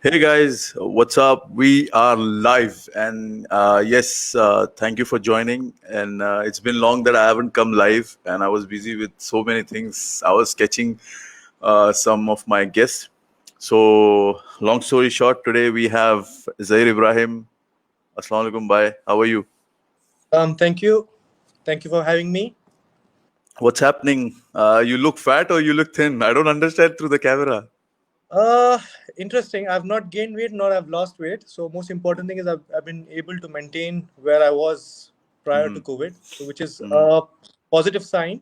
Hey guys, what's up? We are live, and yes, thank you for joining. And it's been long that I haven't come live, and I was busy with so many things. I was sketching some of my guests. So, long story short, today we have Zaheer Ibrahim. Assalamu alaikum, bye. How are you? Thank you. Thank you for having me. What's happening? You look fat or you look thin? I don't understand through the camera. Uh, Interesting. I've not gained weight nor I've lost weight. So most important thing is I've been able to maintain where I was prior Mm-hmm. to COVID, so which is Mm-hmm. a positive sign.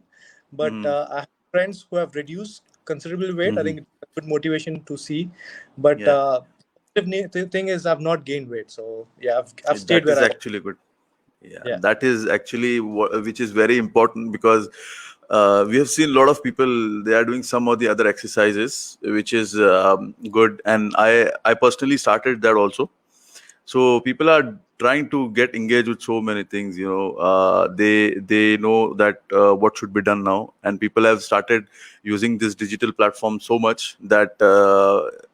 But Mm-hmm. I have friends who have reduced considerable weight. I Mm-hmm. think it's a good motivation to see. But Yeah, positive thing is I've not gained weight. So yeah, I've stayed that where is I was. actually good. Yeah, Yeah. that is actually which is very important because we have seen a lot of people they are doing some or the other exercises, which is good, and I personally started that also. So people are trying to get engaged with so many things. They know that what should be done now, and people have started using this digital platform so much that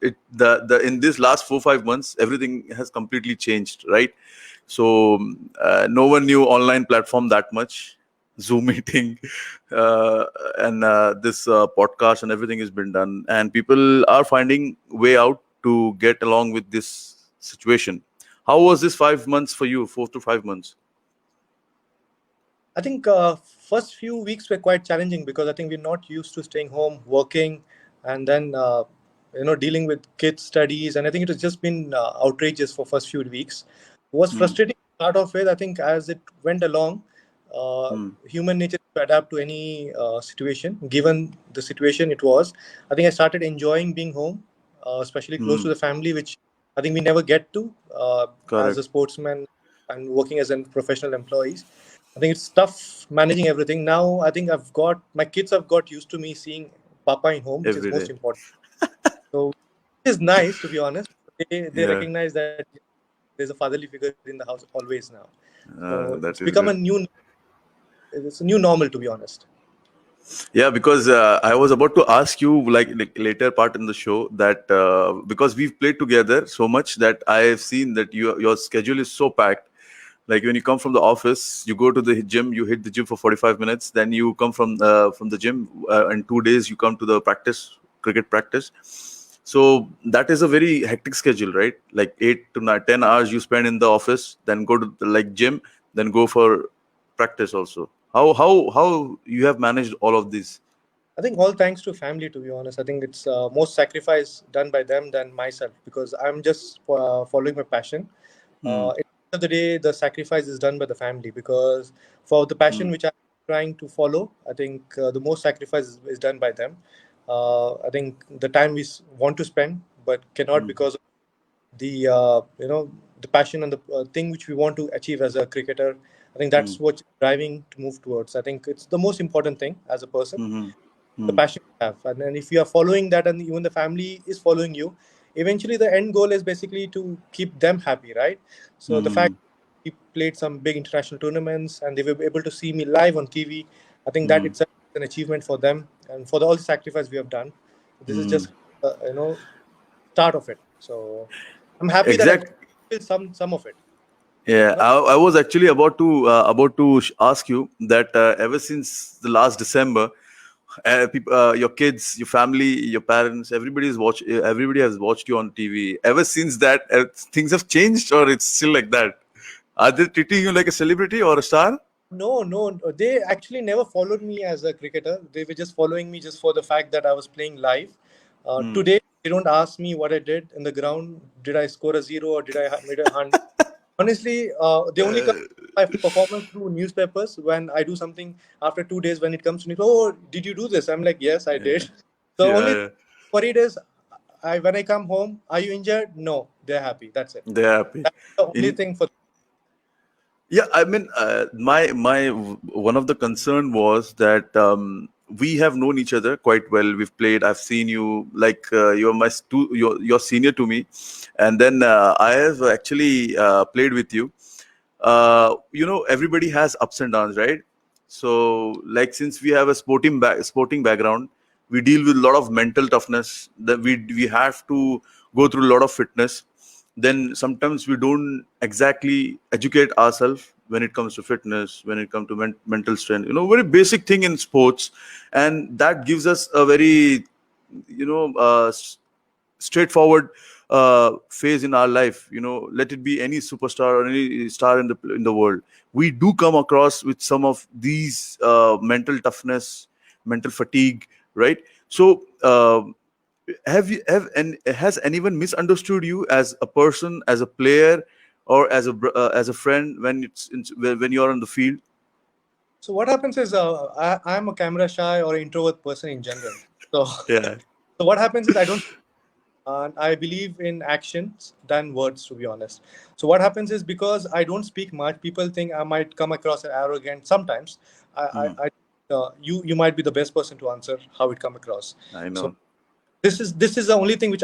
it the in this last 4 5 months everything has completely changed, right? So no one knew online platform that much. Zoom meeting uh, and this podcast and everything has been done, and people are finding way out to get along with this situation. How was this 5 months for you? 4 to 5 months. I think first few weeks were quite challenging because I think we're not used to staying home, working, and then dealing with kids' studies. And I think it has just been outrageous for first few weeks. It was Hmm. frustrating to start off with. I think as it went along, Hmm. human nature to adapt to any situation. Given the situation it was, I think I started enjoying being home, especially close Hmm. to the family, which I think we never get to as a Correct. sportsman and working as a professional employees. I think it's tough managing everything. Now I think I've got my kids have got used to me seeing Papa in home, which is Every most day. important. So it is nice to be honest. They Yeah. recognize that there's a fatherly figure in the house always now. So it's That become is a good. new it's a new normal to be honest. Yeah, because I was about to ask you like later part in the show that because we've played together so much that I have seen that your schedule is so packed. Like when you come from the office, you go to the gym, you hit the gym for 45 minutes, then you come from the gym, and 2 days you come to the practice, cricket practice. So that is a very hectic schedule, right? Like 8 to 10 hours you spend in the office, then go to the, like gym, then go for practice also. How you have managed all of this? I think all thanks to family. To be honest, I think it's most sacrifice done by them than myself because I'm just following my passion. Hmm. At the end of the day, the sacrifice is done by the family because for the Hmm. passion which I'm trying to follow, I think the most sacrifice is done by them. I think the time we want to spend, but cannot Hmm. because of the the passion and the thing which we want to achieve as a cricketer. I think Hmm. that's what's driving to move towards. I think it's the most important thing as a person, Hmm. the Hmm. passion you have. And then if you are following that and even the family is following you, eventually the end goal is basically to keep them happy, right? So the fact Hmm. we played some big international tournaments and they were able to see me live on TV, I think that Hmm. itself is an achievement for them and for all the sacrifice we have done. This is Hmm. just start of it. So I'm happy that I've Exact. got some of it. Yeah, Not I was actually about to ask you that ever since the last December, your kids, your family, your parents, everybody has watched you on TV. Ever since that, things have changed, or it's still like that? Are they treating you like a celebrity or a star? no. They actually never followed me as a cricketer. They were just following me just for the fact that I was playing live. Hmm. Today, they don't ask me what I did in the ground. Did I score a zero or did I made a 100? Honestly, they only come my performance through newspapers when I do something after 2 days. When it comes to me, oh, did you do this? I'm like, yes, I did. So Yeah, only yeah. worried is, I when I come home, are you injured? No, they're happy. That's it. They're happy. That's the only In thing for. Yeah, I mean, my one of the concern was that we have known each other quite well. We've played. I've seen you like you're senior to me, and then I have actually played with you. Everybody has ups and downs, right? So, like since we have a sporting background, we deal with a lot of mental toughness, that we have to go through a lot of fitness. Then sometimes we don't exactly educate ourselves when it comes to fitness, when it comes to mental strength, very basic thing in sports. And that gives us a very, you know uh, straightforward phase in our life. Let it be any superstar or any star in the world, we do come across with some of these mental toughness, mental fatigue, right? So and has anyone misunderstood you as a person, as a player, or as a friend when when you're on the field? So what happens is, I'm a camera shy or introvert person in general. So Yeah. so what happens is I don't. And I believe in actions than words, to be honest. So what happens is, because I don't speak much, people think I might come across as arrogant. Sometimes Mhm. you might be the best person to answer how it come across. I So know. this is the only thing which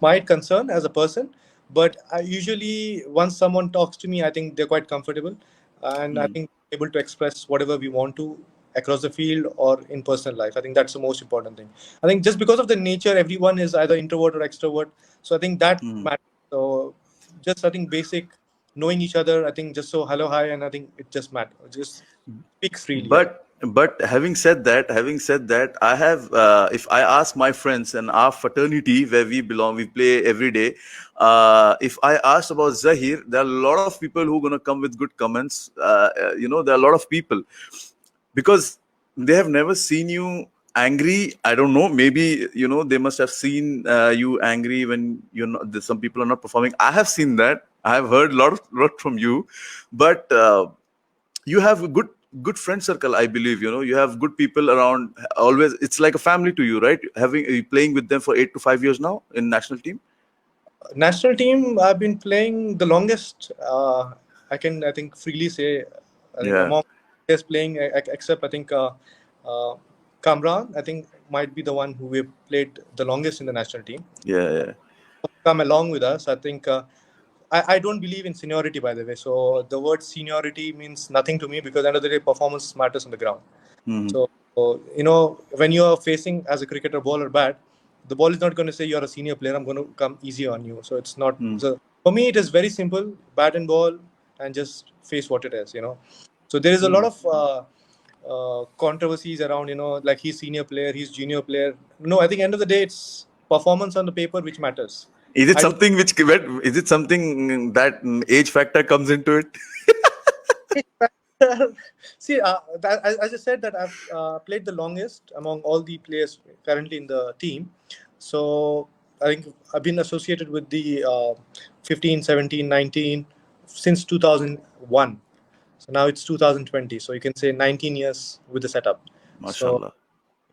might concern as a person. But I usually, once someone talks to me, I think they're quite comfortable, and I Mm. think able to express whatever we want to across the field or in personal life. I think that's the most important thing. I think just because of the nature, everyone is either introvert or extrovert. So I think that Mm. matters. So just, I think, basic knowing each other. I think just so hello, hi, and I think it just matters. Just speaks freely. I think. But having said that, I have, if I ask my friends and our fraternity where we belong, we play every day. If I ask about Zahir, there are a lot of people who are gonna come with good comments. There are a lot of people, because they have never seen you angry. I don't know, maybe they must have seen you angry when some people are not performing. I have seen that, I have heard a lot from you. But you have a good friend circle, I believe. You have good people around always. It's like a family to you, right? Having playing with them for 8 to 5 years now in national team. National team, I've been playing the longest. I think freely say, I think Yeah, among players playing, except I think uh, Kamran, I think might be the one who we played the longest in the national team. yeah, yeah. Come along with us. I think I don't believe in seniority, by the way. So the word seniority means nothing to me, because at the end of the day, performance matters on the ground. Hmm. So, when you are facing as a cricketer, ball or bat, the ball is not going to say you're a senior player, I'm going to come easy on you. So it's not. Hmm. So for me, it is very simple: bat and ball, and just face what it is. So there is a lot Hmm. of controversies around, like he's senior player, he's junior player. No, I think end of the day, it's performance on the paper which matters. Is it I don't. something is it something that age factor comes into it? See, as I said, that I've played the longest among all the players currently in the team. So I think I've been associated with the 15, 17, 19 since 2001. So now it's 2020. So you can say 19 years with the setup. So Mashallah.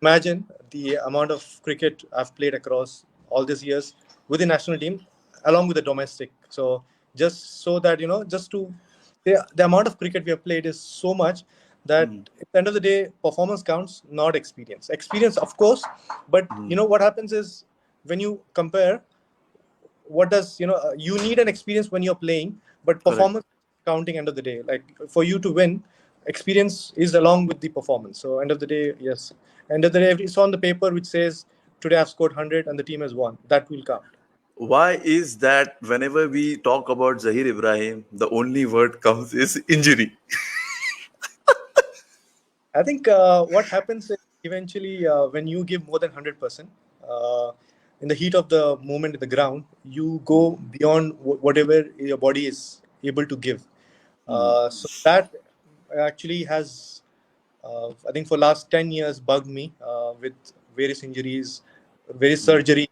imagine the amount of cricket I've played across all these years with the national team, along with the domestic. So just so that just to the amount of cricket we have played is so much that Hmm. at the end of the day, performance counts, not experience. Experience, of course, but Hmm. what happens is, when you compare, what does you need an experience when you're playing, but Correct. performance counting end of the day. Like, for you to win, experience is along with the performance. So end of the day, yes, end of the day, if it's on the paper which says today I've scored 100 and the team has won, that will count. Why is that whenever we talk about Zaheer Ibrahim, the only word comes is injury? I think what happens is, eventually, when you give more than 100%, uh, in the heat of the moment in the ground, you Hmm. go beyond whatever your body is able to give. Hmm. So that actually has, I think, for last 10 years bugged me with various injuries, various Hmm. surgery.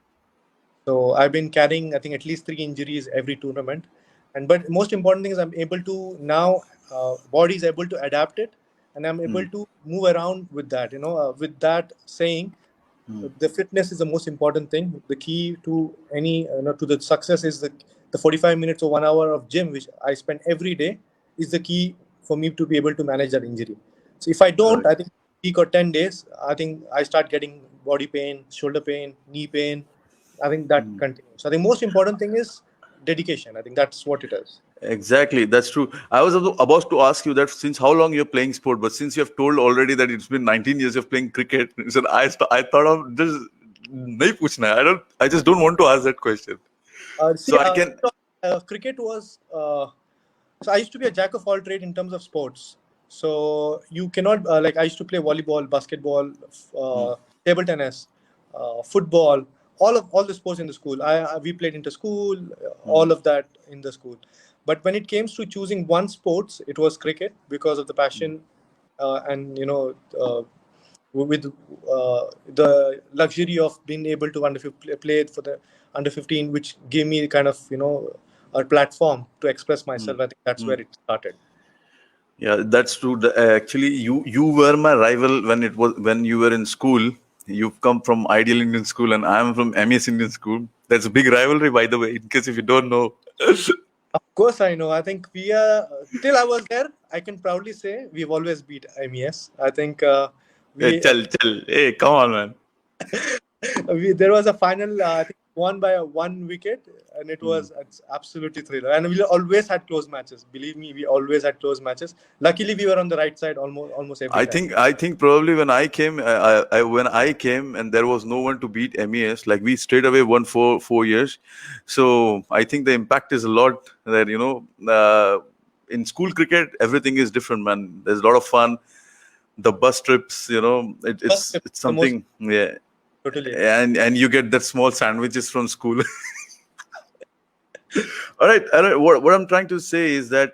So I've been carrying, I think, at least three injuries every tournament. And but most important thing is, I'm able to now, body is able to adapt it, and I'm Hmm. able to move around with that. With that saying, Hmm. the fitness is the most important thing. The key to any, to the success is the 45 minutes or 1 hour of gym which I spend every day is the key for me to be able to manage that injury. So if I don't, Correct. I think week or 10 days, I think I start getting body pain, shoulder pain, knee pain. I think that Hmm. continues. So I think most important thing is dedication. I think that's what it is. Exactly, that's true. I was about to ask you that since how long you're playing sport, but since you have told already that it's been 19 years of playing cricket, so I thought of this. Nahi puchna hai. I just don't want to ask that question. See, So I can. cricket was. So I used to be a jack of all trade in terms of sports. So you cannot like I used to play volleyball, basketball, Hmm, table tennis, football, all the sports in the school. We played inter school, hmm, all of that in the school. But when it came to choosing one sports, it was cricket because of the hmm, passion, and with the luxury of being able to play it for the under 15, which gave me kind of a platform to express hmm, myself. I think that's hmm. where it started. Yeah, that's true. Actually, you were my rival when you were in school. You've come from Ideal Indian School, and I'm from MES Indian School. That's a big rivalry, by the way. In case if you don't know. Of course, I know. I think we are till I was there. I can proudly say we've always beat MES. I think Hey, we chal. Hey, come on, man. there was a final. I think won by one wicket, and Hmm. it's absolutely thriller. And we always had close matches. Believe me, we always had close matches. Luckily, we were on the right side almost every time. I think probably when I came, when I came and there was no one to beat MES, like we straight away won 4 years. So I think the impact is a lot. That in school cricket everything is different, man. There's a lot of fun. The bus trips, First, it's the most something, yeah. totally agree. And you get that small sandwiches from school. All right. What I'm trying to say is that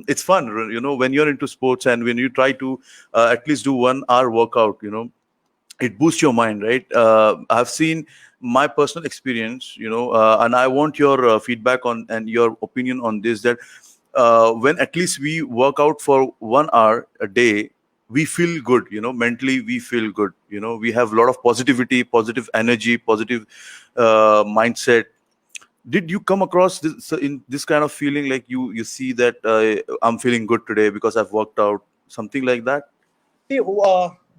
it's fun, when you're into sports and when you try to at least do 1 hour workout, it boosts your mind, right? I've seen my personal experience, and I want your feedback on and your opinion on this. That when at least we work out for 1 hour a day, we feel good, mentally we feel good, we have a lot of positivity, positive energy, positive mindset. Did you come across this in this kind of feeling, like you see that I'm feeling good today because I've worked out, something like that? See,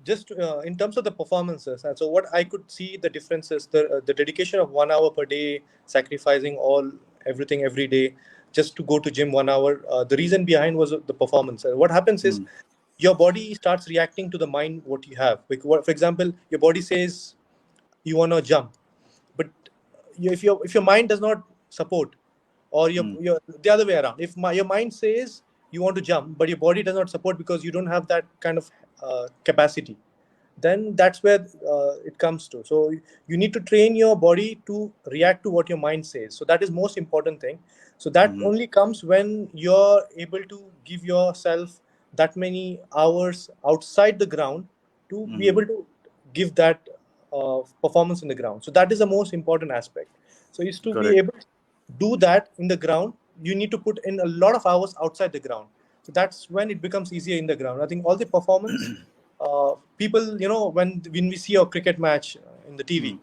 just in terms of the performances, and so what I could see the differences, the dedication of 1 hour per day, sacrificing everything every day, just to go to gym 1 hour. The reason behind was the performance. And what happens is Hmm. your body starts reacting to the mind what you have. For example, your body says you want to jump, but if your mind does not support, or Hmm. your the other way around, if your mind says you want to jump but your body does not support because you don't have that kind of capacity, then that's where it comes to. So you need to train your body to react to what your mind says. So that is most important thing. So that Hmm. only comes when you're able to give yourself that many hours outside the ground to be Hmm. able to give that performance in the ground. So that is the most important aspect. So is to be Correct. able to do that in the ground, you need to put in a lot of hours outside the ground. So that's when it becomes easier in the ground. I think all the performance, people, when we see a cricket match in the TV, Hmm.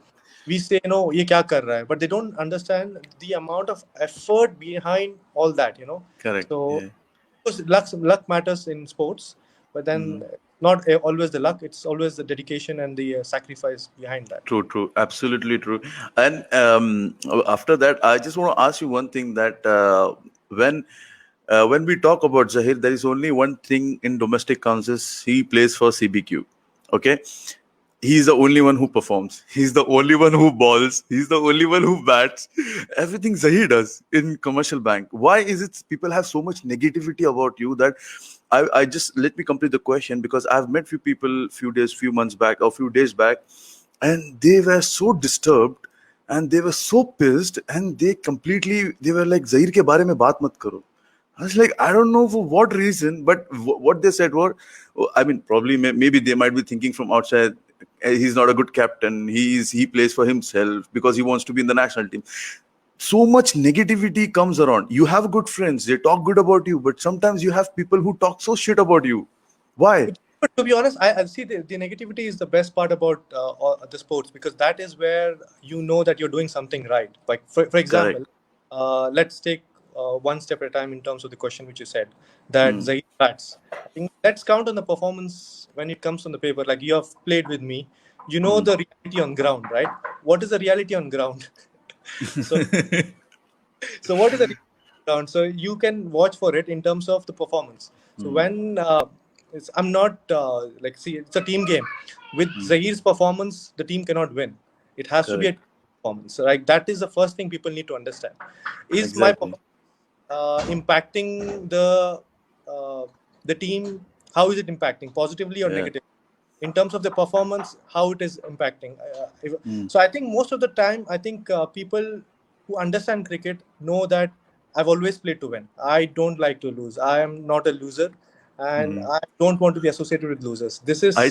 we say, no, ye kya kar raha hai? But they don't understand the amount of effort behind all that. Correct. So, Yeah. of course, luck matters in sports, but Hmm. then not always the luck. It's always the dedication and the sacrifice behind that. True, absolutely true. And after that, I just want to ask you one thing, that when we talk about Zahir, there is only one thing in domestic councils. He plays for CBQ. Okay, he's the only one who performs. He's the only one who balls. He's the only one who bats. Everything Zahir does in commercial bank. Why is it people have so much negativity about you that I just let me complete the question, because I've met few people few months back or few days back, and they were so disturbed and they were so pissed, and they were like, Zahir ke bare mein baat mat karo. I was like, I don't know for what reason, but what they said were, I mean, probably maybe they might be thinking from outside, he's not a good captain. He plays for himself because he wants to be in the national team. So much negativity comes around. You have good friends, they talk good about you, but sometimes you have people who talk so shit about you. Why? But to be honest, I see the negativity is the best part about the sports, because that is where you know that you're doing something right. Like for example, Correct. let's take one step at a time in terms of the question which you said that Hmm. Zaid bats. I think let's count on the performance when it comes on the paper. Like you have played with me, you know Hmm. the reality on ground, right? What is the reality on ground? So So what is the ground? So you can watch for it in terms of the performance. So when I'm not like, see, it's a team game. With Zahir's performance, the team cannot win. It has to be a Correct. team performance. Right? That is the first thing people need to understand. Is my Exactly. performance impacting uh, the team? How is it impacting, positively or Yeah. negatively? In terms of the performance, how it is impacting. Mm. So I think most of the time, I think people who understand cricket know that I've always played to win. I don't like to lose. I am not a loser, and Mm. I don't want to be associated with losers. This is I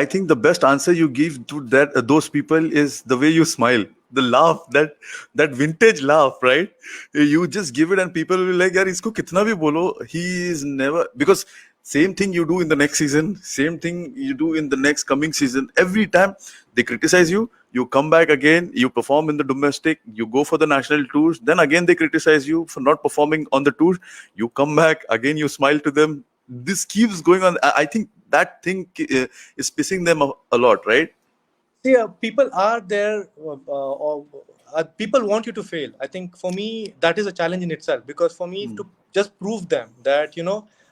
think the best answer you give to that those people is the way you smile, the laugh, that vintage laugh, right? You just give it, and people will be like, "Yaar, isko kitna bhi bolo, he is never." Because same thing you do in the next season, same thing you do in the next coming season. Every time they criticize you, you come back again, you perform in the domestic, you go for the national tours, then again they criticize you for not performing on the tour. You come back again, you smile to them. This keeps going on. I think that thing is pissing them a lot, right? see, people are there, or people want you to fail. I think for me, that is a challenge in itself, because for me to just prove them that,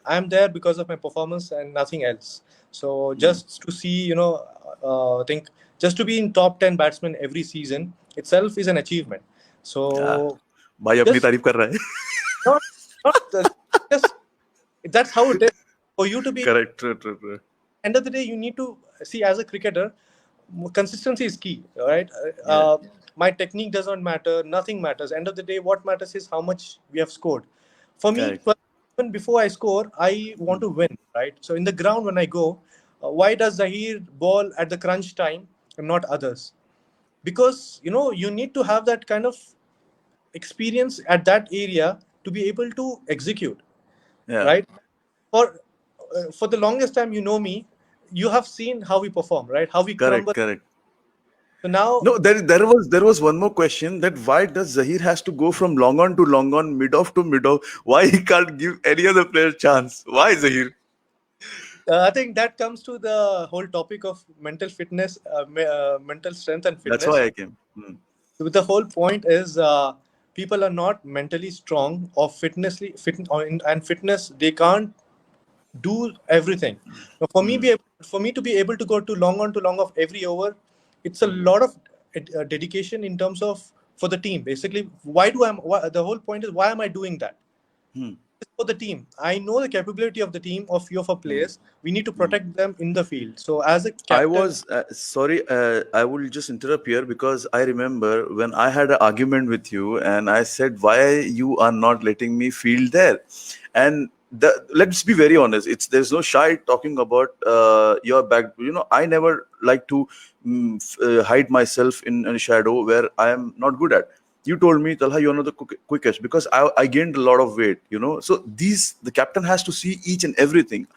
I am there because of my performance and nothing else. So just to see, I think just to be in top 10 batsmen every season itself is an achievement. Yeah. So भाई अपनी just तारीफ कर रहा है. not, not just, that's how it is. For you to be, Correct. True, true, true. end of the day, you need to see, as a cricketer, consistency is key, right? Yeah. My technique does not matter, nothing matters. End of the day, what matters is how much we have scored. For me, Correct. even before I score, I want to win, right? So in the ground, when I go, why does Zahir ball at the crunch time and not others? Because you need to have that kind of experience at that area to be able to execute, Yeah. right? For the longest time, me, you have seen how we perform, right? How we Correct. crumble. Correct. So now, No, there was one more question, that why does Zahir has to go from long on to long on, mid off to mid off? Why he can't give any other player chance? Why Zahir? I think that comes to the whole topic of mental fitness, mental strength and That's fitness. why I came. So the whole point is, people are not mentally strong or and fitness. They can't do everything. Now, for me to be able to go to long on to long of every over, it's a lot of dedication in terms of for the team. Basically, the whole point is, why am I doing that? Hmm. It's for the team. I know the capability of the team, of few of our Hmm. players. We need to Hmm. protect them in the field. So as a I captain, was sorry. I will just interrupt here because I remember when I had an argument with you, and I said, "Why you are not letting me field there?" And let's be very honest. There's no shy talking about your back. I never like to hide myself in a shadow where I am not good at. You told me, Talha, you're not the quickest, because I gained a lot of weight. So the captain has to see each and everything.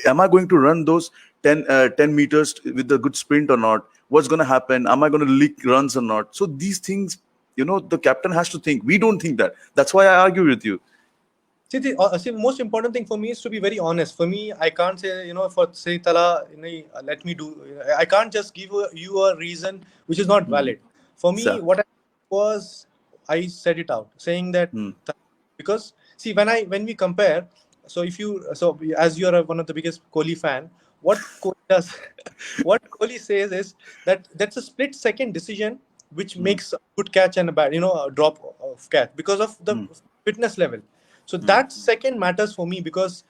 Am I going to run those 10 meters with a good sprint or not? What's going to happen? Am I going to leak runs or not? So these things, the captain has to think. We don't think that. That's why I argue with you. see, most important thing for me is to be very honest. For me, I can't say, for say Tala, let me do. I can't just give you a reason which is not Hmm. valid. For me, So, what I was, I said it out, saying that, hmm. because see, when we compare, so as you are one of the biggest Kohli fan, what Kohli does, what Kohli says is that that's a split second decision which Hmm. makes a good catch and a bad, a drop of catch, because of the Hmm. fitness level. So Hmm. that second matters for me, because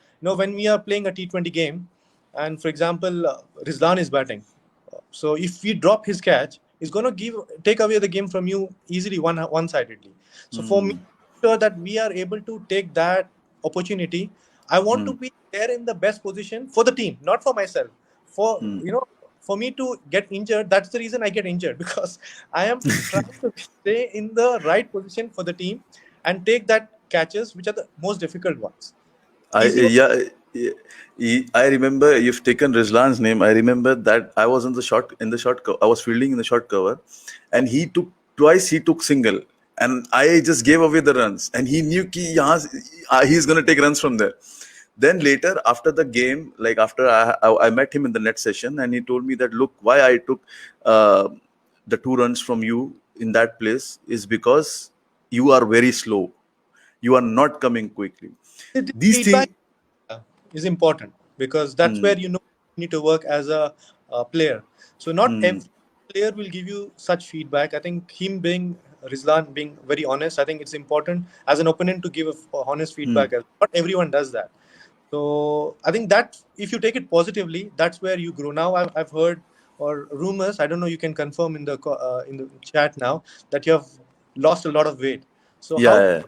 when we are playing a T20 game, and for example, Rizlan is batting, so if we drop his catch, he's going to take away the game from you easily, one sidedly. So for me, Hmm. sure that we are able to take that opportunity. I want Hmm. to be there in the best position for the team, not for myself. For Hmm. for me to get injured, that's the reason I get injured because I am trying to stay in the right position for the team and take that catches, which are the most difficult ones. I Easy one. yeah, I remember you've taken Rizlan's name. I remember that I was in the short I was fielding in the short cover, and he took twice. He took single, and I just gave away the runs. And he knew कि यहाँ he's gonna take runs from there. Then later, after the game, like after I met him in the net session, and he told me that, look, why I took uh, the 2 runs from you in that place is because you are very slow. You are not coming quickly. The These feedback things. is important because that's where you know you need to work as a player. So not every player will give you such feedback. I think him being Rizlan being very honest, I think it's important as an opponent to give honest feedback. Not everyone does that. So I think that if you take it positively, that's where you grow. Now I've heard or rumors. I don't know. You can confirm in the chat now that you have lost a lot of weight. So Yeah, how, yeah, yeah.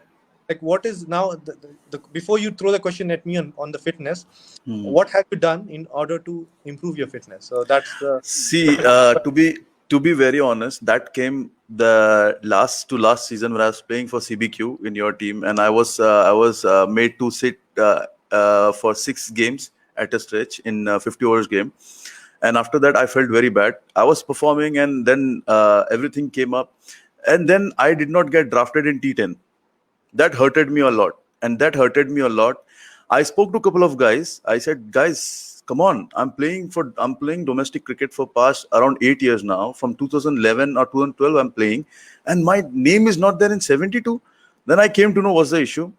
like, what is now the before you throw the question at me on the fitness, what have you done in order to improve your fitness? So that's the See, to be very honest, that came the last season when I was playing for CBQ in your team, and I was made to sit for 6 games at a stretch in 50 overs game, and after that I felt very bad. I was performing, and then everything came up, and then I did not get drafted in T10. That hurted me a lot, and that hurted me a lot. I spoke to a couple of guys. I said, guys, come on, I'm playing domestic cricket for past around 8 years now. From 2011 or 2012 I'm playing, and my name is not there in 72. Then I came to know what's the issue.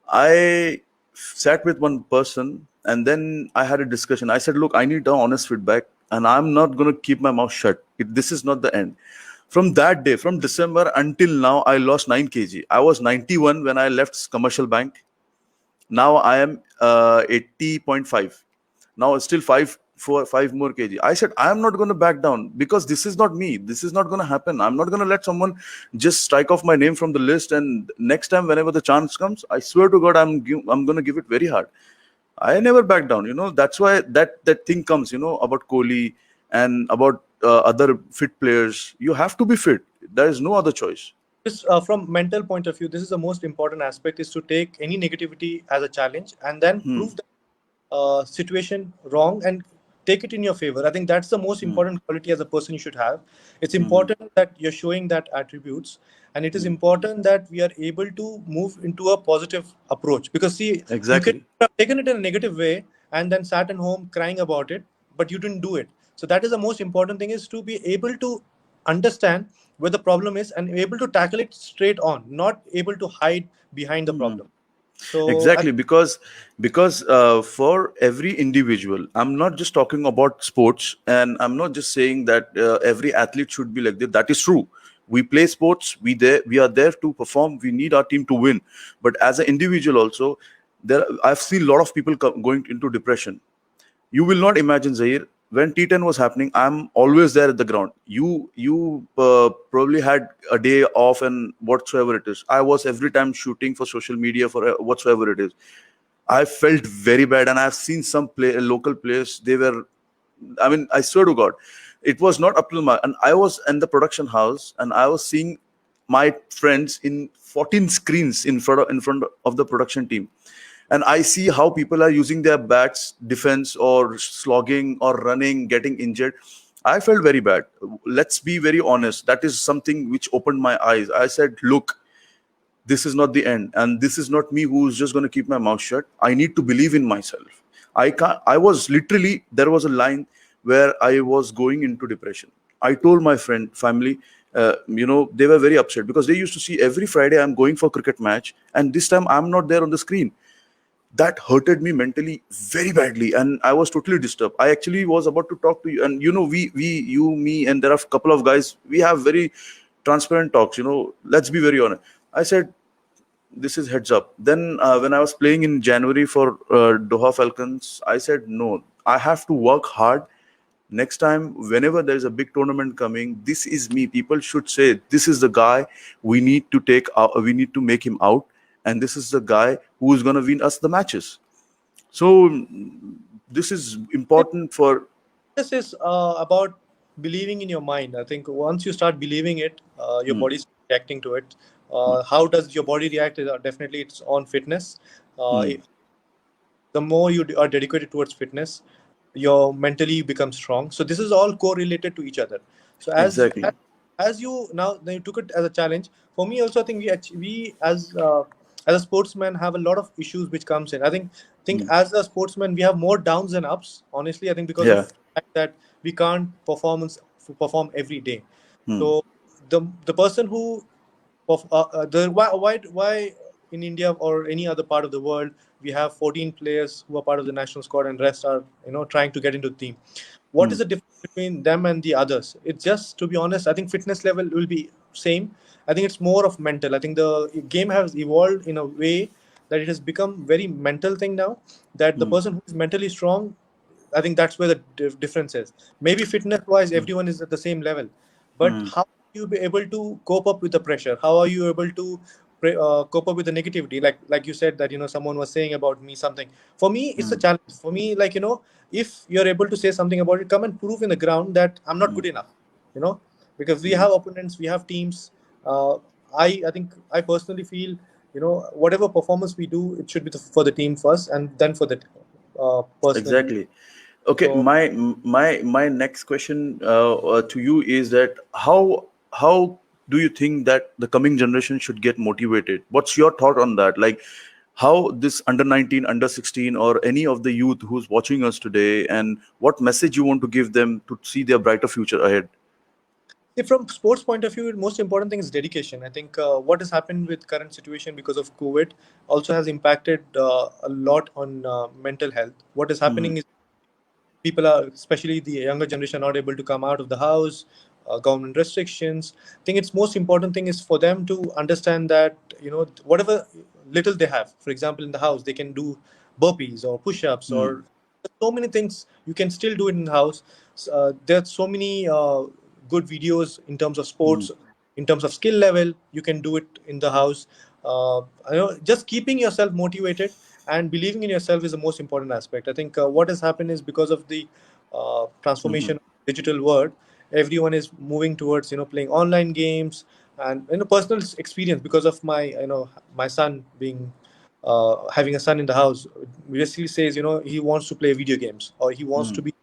I sat with one person, and then I had a discussion. I said, look, I need an honest feedback, and I'm not going to keep my mouth shut. This is not the end. From that day, from December until now, I lost 9 kg. I was 91 when I left commercial bank. Now I am 80.5. Now it's still 5 more kg. I said I am not going to back down because this is not me. This is not going to happen. I'm not going to let someone just strike off my name from the list. And next time, whenever the chance comes, I swear to God, I'm going to give it very hard. I never back down. That's why that thing comes. About Kohli and about other fit players. You have to be fit. There is no other choice. this from mental point of view, this is the most important aspect, is to take any negativity as a challenge and then prove the situation wrong and take it in your favor. I think that's the most important quality as a person you should have. It's important that you're showing that attributes, and it is important that we are able to move into a positive approach, because see, you can Exactly. have taken it in a negative way and then sat at home crying about it, but you didn't do it. So that is the most important thing, is to be able to understand where the problem is and able to tackle it straight on, not able to hide behind the problem. So Exactly, because for every individual, I'm not just talking about sports, and I'm not just saying that every athlete should be like that. That is true. We play sports. We are there to perform. We need our team to win. But as an individual, also, I've seen a lot of people going into depression. You will not imagine, Zaheer, when T10 was happening, I'm always there at the ground. You probably had a day off and whatsoever it is. I was every time shooting for social media for whatsoever it is. I felt very bad, and I've seen some local players. They were, I mean, I swear to God, it was not up to the mark. And I was in the production house, and I was seeing my friends in 14 screens in front of the production team, and I see how people are using their bats, defense or slogging or running, getting injured. I felt very bad. Let's be very honest. That is something which opened my eyes. I said, look, this is not the end, and this is not me who's just going to keep my mouth shut. I need to believe in myself. I was literally, there was a line where I was going into depression. I told my family, they were very upset because they used to see every Friday I'm going for cricket match, and this time I'm not there on the screen. That hurted me mentally very badly, and I was totally disturbed. I actually was about to talk to you, and we you, me, and there are a couple of guys, we have very transparent talks. Let's be very honest. I said, this is heads up. Then when I was playing in January for Doha Falcons, I said, no, I have to work hard. Next time, whenever there's a big tournament coming, this is me. People should say, this is the guy we need to take out, we need to make him out, and this is the guy who is going to win us the matches. So this is important for. this is about believing in your mind. I think once you start believing it, your body's reacting to it. How does your body react? Definitely, it's on fitness. The more you are dedicated towards fitness, your mentally become strong. So this is all correlated to each other. So Exactly. as you now you took it as a challenge. For me also, I think we as a sportsman have a lot of issues which comes in. I think as a sportsman we have more downs than ups, honestly. I think because of Yeah. the fact that we can't perform every day. So the person who of the why in India or any other part of the world, we have 14 players who are part of the national squad, and rest are trying to get into the team. What is Mm, the difference between them and the others? It's just, to be honest, I think fitness level will be same. I think it's more of mental. I think the game has evolved in a way that it has become very mental thing now. That the mm, person who is mentally strong, I think that's where the difference is. Maybe fitness wise, everyone is at the same level, but mm, how are you be able to cope up with the pressure? How are you able to cope up with the negativity? Like you said that someone was saying about me something. For me, it's a mm, challenge. For me, like if you're able to say something about it, come and prove in the ground that I'm not mm, good enough. You know, because we mm. have opponents, we have teams. Uh, I think I personally feel whatever performance we do, it should be for the team first, and then for the personally. Exactly. Okay, So my next question to you is that how do you think that the coming generation should get motivated? What's your thought on that? Like how this under 19, under 16, or any of the youth who's watching us today, and what message you want to give them to see their brighter future ahead? see, from sports point of view, the most important thing is dedication. I think what has happened with current situation because of COVID also has impacted a lot on mental health. What is Mm, happening is people are, especially the younger generation, not able to come out of the house. Government restrictions. I think its most important thing is for them to understand that whatever little they have, for example, in the house, they can do burpees or push-ups mm, or so many things you can still do it in the house. There's so many good videos in terms of mm, sports, in terms of skill level. You can do it in the house. Just keeping yourself motivated and believing in yourself is the most important aspect. I think what has happened is because of the mhm, transformation of digital world, everyone is moving towards playing online games. And personal experience, because of my my son being having a son in the house, basically says he wants to play video games or he wants to mm, be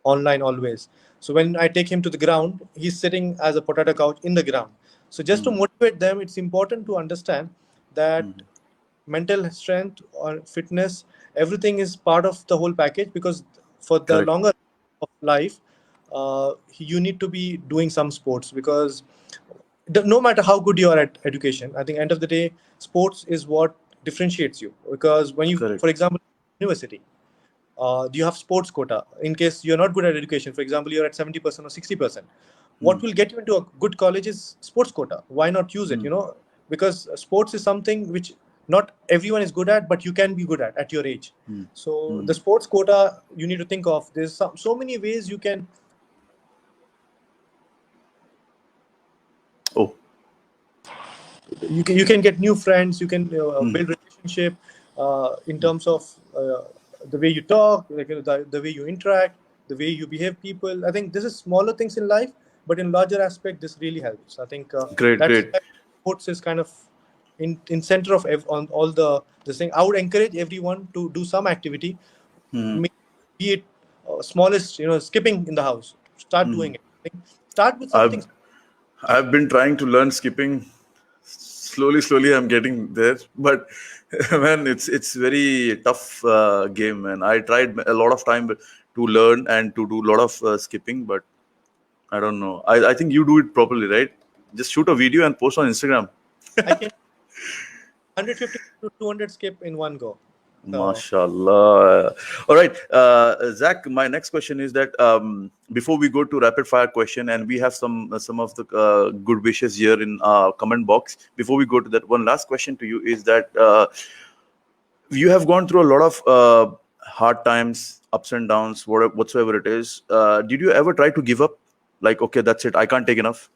online always. So when I take him to the ground, he's sitting as a potato couch in the ground. So just to mm, motivate them, it's important to understand that mm. mental strength or fitness, everything is part of the whole package, because for the Correct. longer of life, you need to be doing some sports, because no matter how good you are at education, I think end of the day, sports is what differentiates you. Because when you, for Correct. example, university, do you have sports quota in case you're not good at education? For example, you're at 70% or 60%. What Mm, will get you into a good college is sports quota. Why not use it? mm, Because sports is something which not everyone is good at, but you can be good at your age. mm, So the mm. sports quota you need to think of. There's so many ways you can. Oh. You can get new friends. You can Mm, build relationship in terms of the way you talk, like the way you interact, the way you behave people. I think this is smaller things in life, but in larger aspect this really helps. I think great, that's great. why sports is kind of in center of on all the thing. I would encourage everyone to do some activity, Mm, be it smallest, skipping in the house. Start mm. doing it. I think start with something. I've I've been trying to learn skipping. Slowly, I'm getting there. But man, it's very tough game, and I tried a lot of time to learn and to do a lot of skipping, but I don't know. I think you do it properly, right? Just shoot a video and post on Instagram. I can 150 to 200 skip in one go. So Mashallah. All right, Zach. My next question is that before we go to rapid fire question, and we have some of the good wishes here in comment box. Before we go to that, one last question to you is that you have gone through a lot of hard times, ups and downs, whatsoever it is. Did you ever try to give up? Like, okay, that's it. I can't take enough.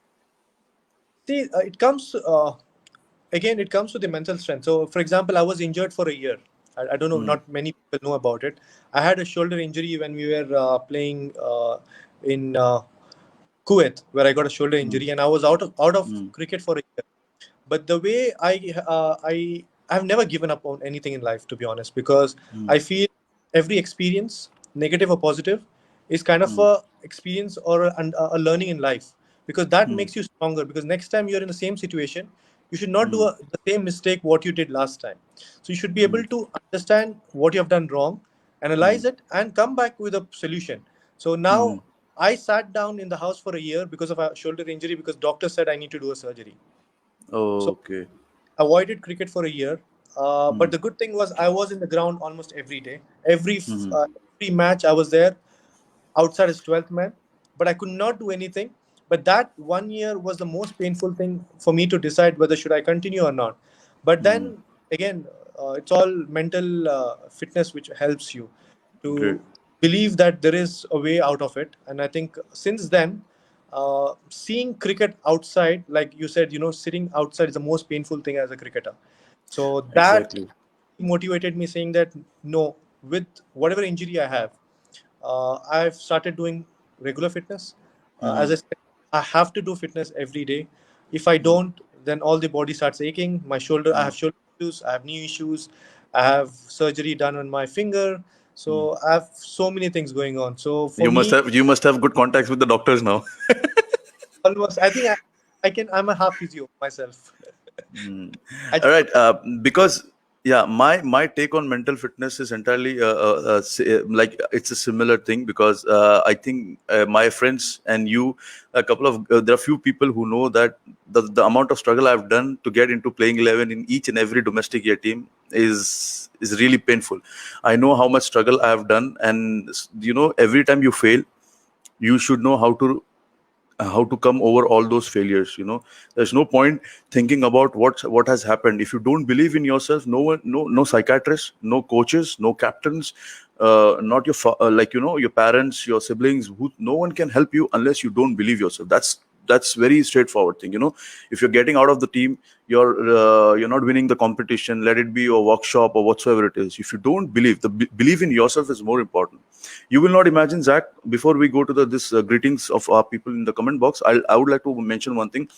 see, it comes again. It comes to the mental strength. So, for example, I was injured for a year. I don't know. Mm, Not many people know about it. I had a shoulder injury when we were playing in Kuwait, where I got a shoulder mm, injury, and I was out of mm, cricket for a year. But the way I've never given up on anything in life, to be honest, because mm, I feel every experience, negative or positive, is kind of mm, a experience or a learning in life, because that mm, makes you stronger. Because next time you're in the same situation, you should not do mm, the same mistake what you did last time. So you should be able mm, to understand what you have done wrong, mm, analyze it, and come back with a solution. So mm. now I sat down in the house for a year because of a shoulder injury, because doctor said I need to do a surgery. Oh, So okay. avoided cricket for a year. But the good thing was I was in the ground almost every day. Hmm. Every match I was there outside as 12th man, but I could not do anything. But that 1 year was the most painful thing for me to decide whether should I continue or not. But Hmm. then again, it's all mental fitness which helps you Great. to believe that there is a way out of it. And I think since then, seeing cricket outside, like you said, sitting outside is the most painful thing as a cricketer. So that Exactly. motivated me, saying that no, with whatever injury I have, I've started doing regular fitness. Hmm. As I said, I have to do fitness every day. If I Hmm. don't, then all the body starts aching. My shoulder, I Hmm. have shoulder issues, I have knee issues, I have surgery done on my finger. Hmm. So I have so many things going on. So for You must me, have good contacts with the doctors now. almost, I think I can. I'm a half physio myself. Mm. I All just right, because yeah, my take on mental fitness is entirely like it's a similar thing because I think my friends and you, a couple of there are few people who know that the amount of struggle I've done to get into playing 11 in each and every domestic year team is really painful. I know how much struggle I have done, and every time you fail, you should know how to come over all those failures. There's no point thinking about what has happened if you don't believe in yourself. No one, no psychiatrist, no coaches, no captains, not like your parents, your siblings, who no one can help you unless you don't believe yourself. That's very straightforward thing. If you're getting out of the team, you're not winning the competition, let it be a workshop or whatsoever it is. If you don't believe, believe in yourself is more important. You will not imagine, Zach. Before we go to this greetings of our people in the comment box, I would like to mention one thing.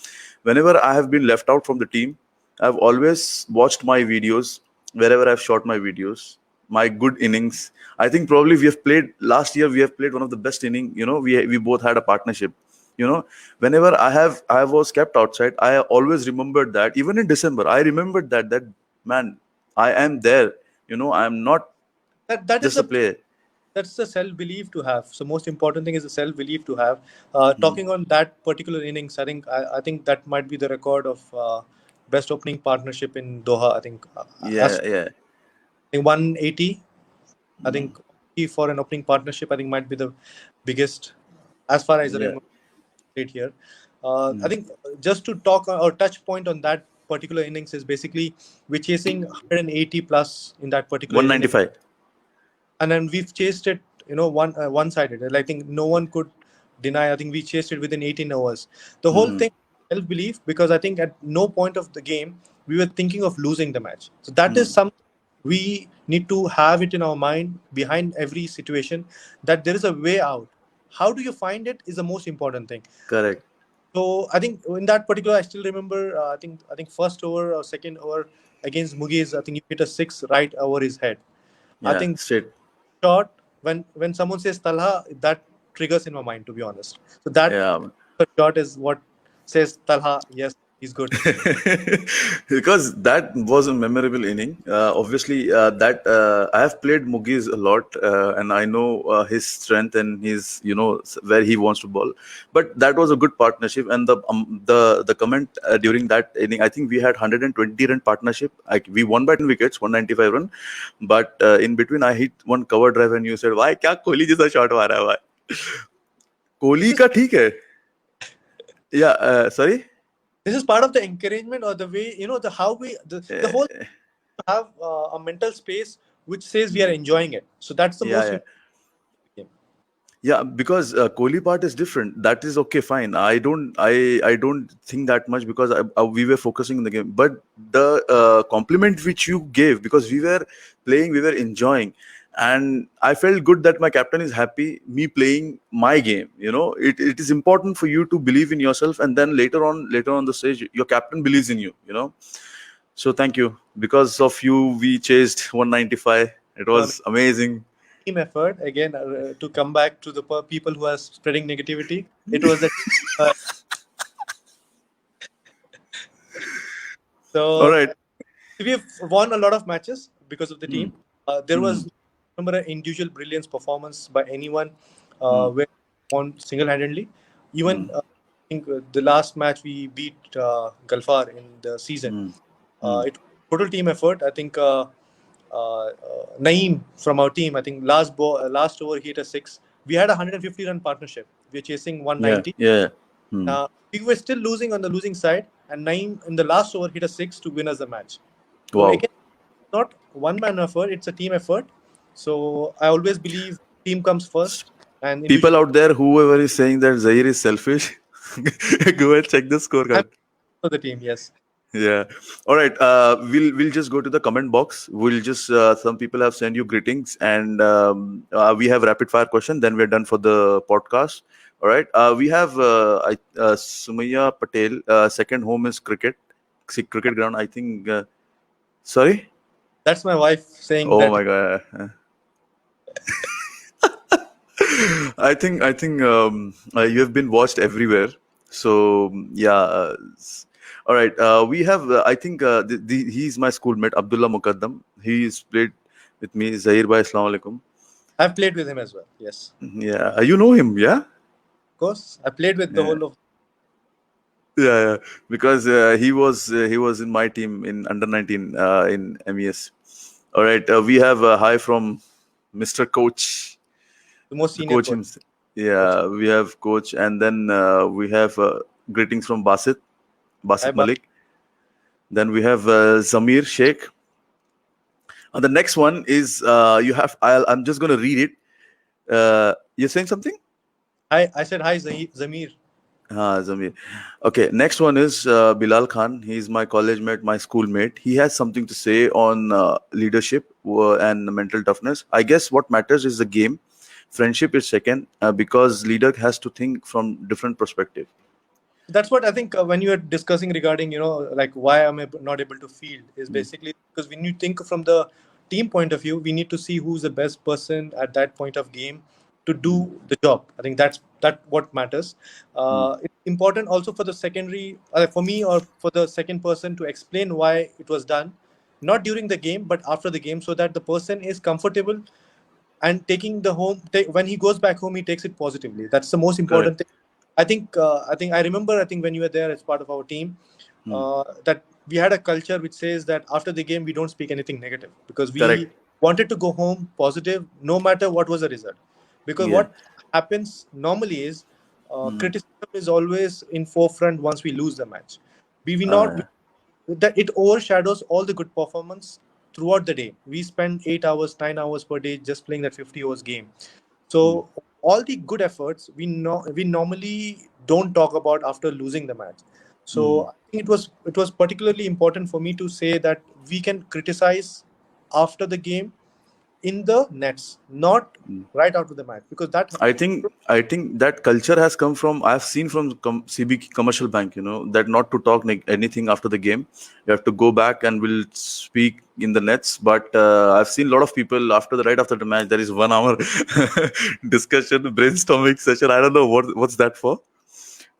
Whenever I have been left out from the team, I've always watched my videos wherever I've shot my videos, my good innings. I think probably we have played last year. We have played one of the best inning. We both had a partnership. Whenever I was kept outside, I always remembered that. Even in December, I remembered that man, I am there. I am not that is just a the player. that's the self belief to have. So most important thing is the self belief to have. Hmm. Talking on that particular innings, I think that might be the record of best opening partnership in Doha. I think Yeah, yeah. 180. I Hmm. think for an opening partnership, I think might be the biggest as far as I Yeah. remember it here. I Hmm. think just to talk or touch point on that particular innings is basically we're chasing 180 plus in that particular inning, 195. and then we've chased it, one sided. I think no one could deny. I think we chased it within 18 hours. The whole Hmm. thing, self belief, because I think at no point of the game we were thinking of losing the match. So that is Hmm. something we need to have it in our mind behind every situation, that there is a way out. How do you find it is the most important thing. Correct. So I think in that particular, I still remember. I think first over or second over against Mugiz, I think you hit a six right over his head. I Yeah. think Straight. shot, when someone says Talha, that triggers in my mind, to be honest. So that Yeah. shot is what says Talha, yes, he's good. Because that was a memorable inning. Obviously, that I have played Mugiz a lot, and I know his strength and his where he wants to bowl. But that was a good partnership, and the comment during that inning, I think we had 120 run partnership. We won by 10 wickets, 195 run. But in between, I hit one cover drive, and you said, "Why? क्या कोहली जैसा shot मारा है भाई?" Kohli This is का ठीक है. Yeah. Sorry. this is part of the encouragement, or the way, the how we the whole have a mental space which says we are enjoying it. So that's the Yeah, most yeah. important game. Yeah, because Kohli part is different. That is okay, fine. I don't think that much because we were focusing on the game. But the compliment which you gave, because we were playing, we were enjoying, and I felt good that my captain is happy. Me playing my game, it is important for you to believe in yourself, and then later on the stage, your captain believes in you. So thank you. Because of you, we chased 195. It No, I mean, was amazing. team effort again, to come back to the people who are spreading negativity. It was the uh, All so right. we have won a lot of matches because of the Hmm. team. There Hmm. was remember an individual brilliance performance by anyone, Hmm. where we won single-handedly. Hmm. Even I think the last match we beat Galfar in the season. Hmm. Hmm. It was total team effort. I think Naeem from our team, I think last over he hit a six. We had a 150 run partnership. We are chasing Yeah, 190. yeah. Hmm. We were still losing on the losing side, and Naeem in the last over hit a six to win us the match. So Wow. again, not one man effort; it's a team effort. So I always believe team comes first, and People individual. out there, whoever is saying that Zaire is selfish, go and check the I'm scorecard. for the team. Yes, Yeah. All right. We'll just go to the comment box. We'll just some people have sent you greetings, and we have rapid fire question. Then we're done for the podcast. All right. We have Sumaya Patel. Second home is cricket, cricket ground. I think. Sorry. that's my wife saying Oh that. my god. I think you have been watched everywhere. So yeah. All right. We have. I think he's my schoolmate Abdullah Mukaddam. He is played with me. Zahir bhai, assalamu alaikum. I've played with him as well. Yes, Yeah, you know him. Yeah. of course. I played with the Yeah. whole of. Yeah, yeah. Because he was in my team in under 19 in MES. All right. We have a hi from Mr. Coach, The most the senior coach coach. himself. Coach. Yeah, we have coach, and then we have greetings from Hi, Basit Bas. Malik. Then we have Zamir Sheikh. And the next one is I'm just going to read it. You're saying something? Hi, I said hi, Zamir. Zamir. Okay, next one is Bilal Khan. He's my college mate, my schoolmate. He has something to say on leadership and mental toughness. I guess what matters is the game. Friendship is second because leader has to think from different perspective. That's what I think when you are discussing regarding, like why am I not able to field is Mm, basically because when you think from the team point of view, we need to see who's the best person at that point of game to mm, do the job. I think that what matters. mm. It's important also for the secondary, for me or for the second person to explain why it was done, not during the game but after the game, so that the person is comfortable and taking the when he goes back home he takes it positively. That's the most Correct. important thing. I think I remember, I think when you were there as part of our team, Mm. that we had a culture which says that after the game we don't speak anything negative because we Correct. wanted to go home positive no matter what was the result. Because Yeah. what happens normally is Mm. criticism is always in forefront once we lose the match. We not Uh, that it overshadows all the good performance throughout the day. We spend 8 hours, 9 hours per day just playing that 50 hours game. mm. So all the good efforts we normally don't talk about after losing the match. Mm. So I think it was particularly important for me to say that we can criticize after the game in the nets, not Mm. right out of the match, because that I think that culture has come from I've seen from CB Commercial Bank. That not to talk anything after the game. You have to go back and we'll speak in the nets. But I've seen a lot of people right after the match. There is 1 hour discussion, brainstorming session. I don't know what's that for.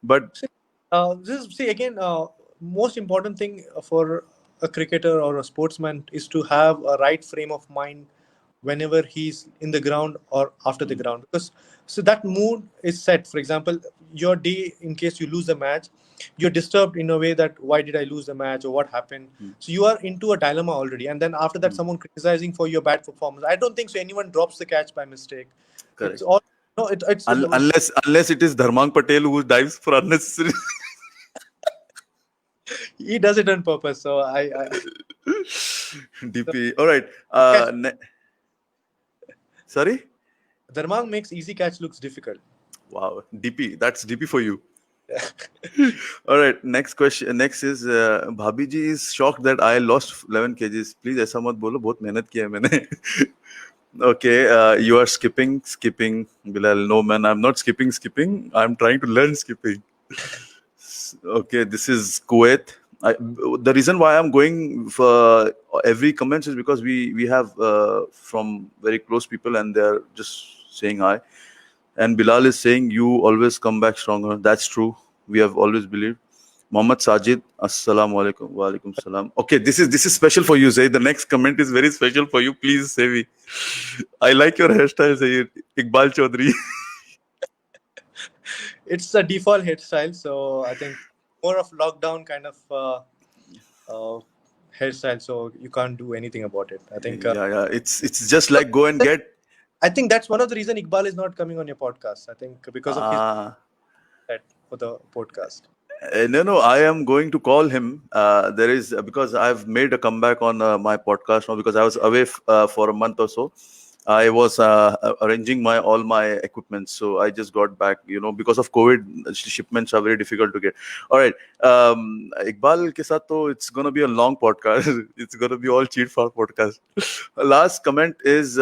But see again, most important thing for a cricketer or a sportsman is to have a right frame of mind whenever he's in the ground or after the mm, ground, because so that mood is set. For example, your day, in case you lose the match, you're disturbed in a way that why did I lose the match or what happened. mm, So you are into a dilemma already, and then after that mm, someone criticizing for your bad performance, I don't think so anyone drops the catch by mistake. It's correct. all, no, it's Unless it is Dharmang Patel who dives for unnecessary. he does it on purpose. So I DP. All right. catch. Sorry. Dharmang makes easy catch looks difficult. Wow, DP. That's DP for you. All right. Next question. Next is Bhabhi ji is shocked that I lost 11 kgs. Please ऐसा मत बोलो बहुत मेहनत की है मैंने. Okay. You are skipping. Bilal, no man, I'm not skipping. I'm trying to learn skipping. Okay. This is Kuwait. The reason why I'm going for every comments is because we have from very close people and they're just saying hi. And Bilal is saying, you always come back stronger. That's true. We have always believed. Mohammad Sajid, Assalamu alaikum. Wa alaikum salam. Okay, this is special for you, Zaid. The next comment is very special for you. Please say me. I like your hairstyle, Zaid. Iqbal Chaudhary. It's a default hairstyle, so I think more of lockdown kind of uh, hairstyle, so you can't do anything about it. I think. Yeah. It's just like go and get. I think that's one of the reason Iqbal is not coming on your podcast. I think because of his Uh, set for the podcast. no. I am going to call him. There is because I've made a comeback on my podcast now because I was away for a month or so. I was arranging my all my equipment, so I just got back. Because of COVID, shipments are very difficult to get. All right, Iqbal ke sath to it's gonna be a long podcast. It's gonna be all cheat for podcast. Last comment is,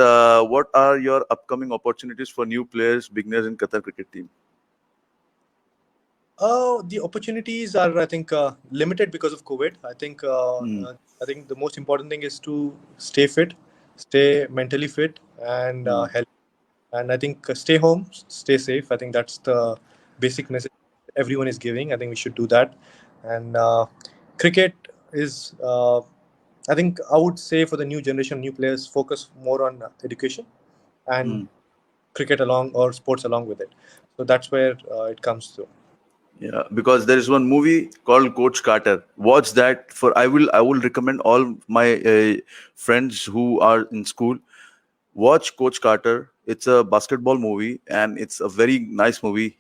what are your upcoming opportunities for new players, beginners in Qatar cricket team? The opportunities are, I think, limited because of COVID. Hmm. I think the most important thing is to stay fit, stay mentally fit, and Hmm. healthy. And I think stay home, stay safe. I think that's the basic message everyone is giving. I think we should do that. And cricket is, I think, I would say for the new generation, new players, focus more on education and Hmm. cricket along or sports along with it. So that's where it comes to. Yeah, because there is one movie called Coach Carter. Watch that. I will recommend all my friends who are in school. Watch Coach Carter. It's a basketball movie and it's a very nice movie.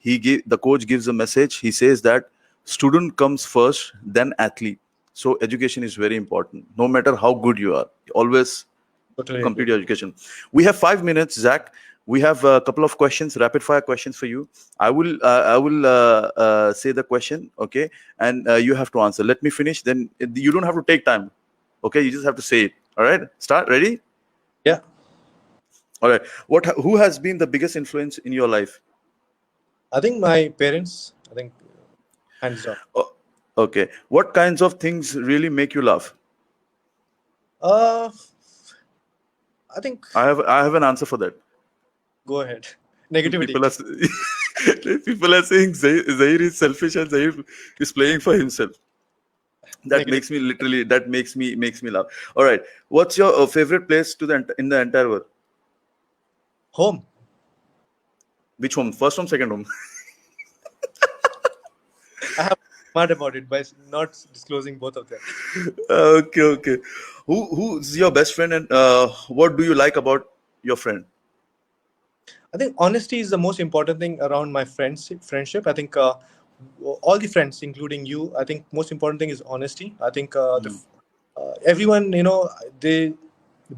The coach gives a message. He says that student comes first, then athlete. So education is very important. No matter how good you are, always Totally agree. complete your education. We have 5 minutes, Zach. We have a couple of questions, rapid fire questions for you. I will say the question, okay, and you have to answer. Let me finish. Then you don't have to take time, okay. You just have to say it. All right. Start. Ready? Yeah. All right. Who has been the biggest influence in your life? I think my parents, I think, hands down. Oh, okay. What kinds of things really make you laugh? Uh, I think, I have an answer for that. go ahead. Negativity. People are people are saying Zaheer is selfish and Zaheer is playing for himself. That Negative. makes me literally. That makes me laugh. All right. What's your favorite place in the entire world? Home. Which home? First home, second home? I have mad about it by not disclosing both of them. Okay. Who's your best friend and what do you like about your friend? I think honesty is the most important thing around my friendship. I think all the friends, including you, I think most important thing is honesty. I think Hmm. everyone, they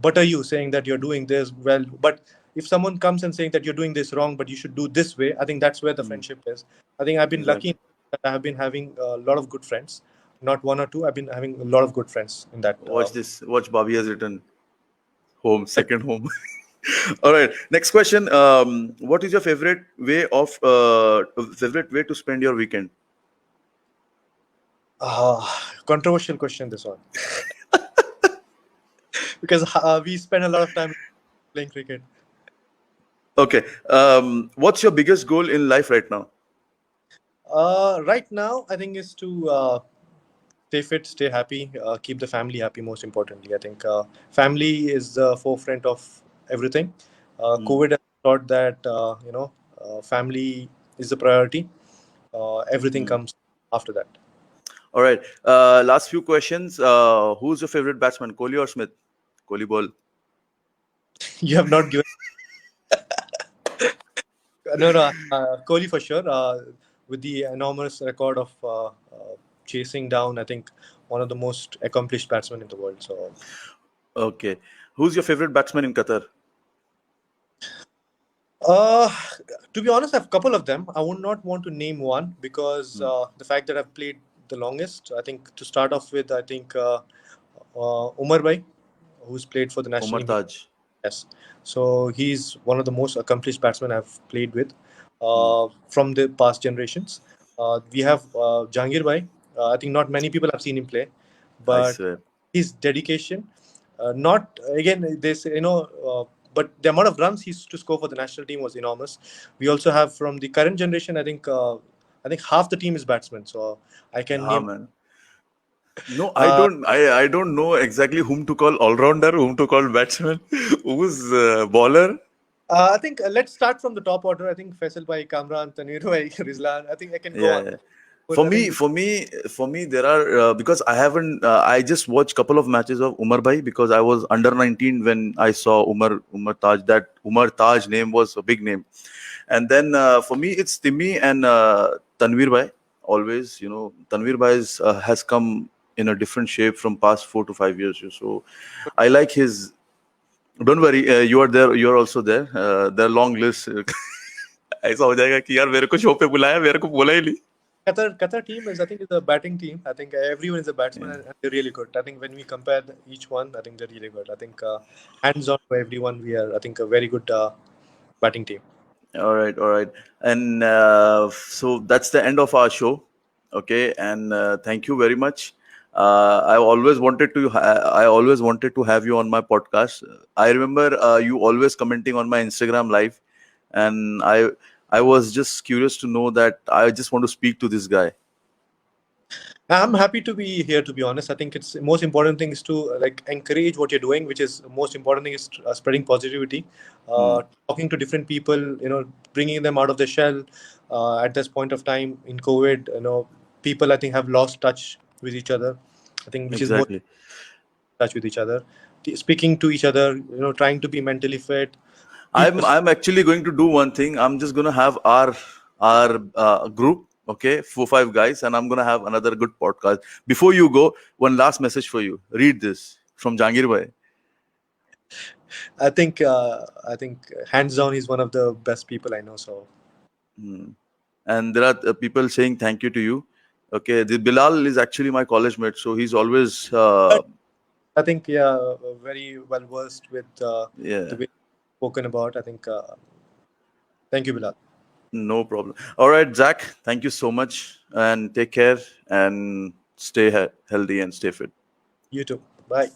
butter you saying that you're doing this well, but if someone comes and saying that you're doing this wrong, but you should do this way, I think that's where the Hmm. friendship is. I think I've been lucky Exactly. that I have been having a lot of good friends, not one or two. I've been having a lot of good friends in that. Watch this. Watch Bobby has written home, second home. All right. Next question. What is your favorite way to spend your weekend? Controversial question, this one, because we spend a lot of time playing cricket. Okay. What's your biggest goal in life right now? Right now, I think is to stay fit, stay happy, keep the family happy. Most importantly, I think family is the forefront of everything. Hmm. COVID has taught that family is the priority. Everything Hmm. comes after that. All right. Last few questions. Who's your favorite batsman, Kohli or Smith? Kohli ball. You have not given. No, Kohli for sure. With the enormous record of chasing down, I think one of the most accomplished batsmen in the world. So Okay. Who's your favorite batsman in Qatar? Uh, to be honest, I have a couple of them. I would not want to name one because Hmm. the fact that I've played the longest. I think to start off with, I think Umar Bhai, who's played for the national Omar team. Taj. Yes, so he's one of the most accomplished batsmen I've played with Hmm. from the past generations. We have Jahangir Bhai. I think not many people have seen him play, I but swear. his dedication, not again this but the amount of runs he used to score for the national team was enormous. We also have from the current generation. I think half the team is batsmen, so I can Yeah, name. man. No, I Uh, don't. I don't know exactly whom to call all rounder, whom to call batsman, who's bowler. I think let's start from the top order. I think Faisal Bhai, Kamran, Tanvir Bhai, Rizlan. I think I can go Yeah, on. yeah. But I think For me, there are because I haven't. I just watched couple of matches of Umar Bhai because I was under 19 when I saw Umar Taj. That Umar Taj name was a big name, and then for me it's Timmy and Tanvir Bhai. Always, Tanvir Bhai has come in a different shape from past 4 to 5 years. So I like his. Don't worry, you are there. You are also there. The long list. ऐसा हो जाएगा कि यार मेरे को show पे बुलाया मेरे को बोला ही नहीं. Qatar team is, I think, is a batting team. I think everyone is a batsman, Yeah. and they're really good. I think when we compare each one, I think they're really good. I think hands on for everyone, we are, I think, a very good batting team. All right, and so that's the end of our show. Okay, and thank you very much. I always wanted to have you on my podcast. I remember you always commenting on my Instagram live, and I was just curious to know that I just want to speak to this guy. I'm happy to be here. To be honest, I think it's the most important thing is to like encourage what you're doing, which is the most important thing is spreading positivity, Hmm, talking to different people. Bringing them out of the shell. At this point of time in COVID, people I think have lost touch with each other. I think which is most exactly. touch with each other, speaking to each other. Trying to be mentally fit. Keep I'm actually going to do one thing. I'm just going to have our group, okay, 4 5 guys, and I'm going to have another good podcast. Before you go, one last message for you. Read this from Jangir Bhai. I think hands down he's one of the best people I know. So Hmm. And there are people saying thank you to you. Okay, the Bilal is actually my college mate, so he's always I think yeah, very well versed with the yeah, way spoken about. I think thank you, Bilal. no problem. All right, Zach, thank you so much, and take care and stay healthy and stay fit. You too. Bye.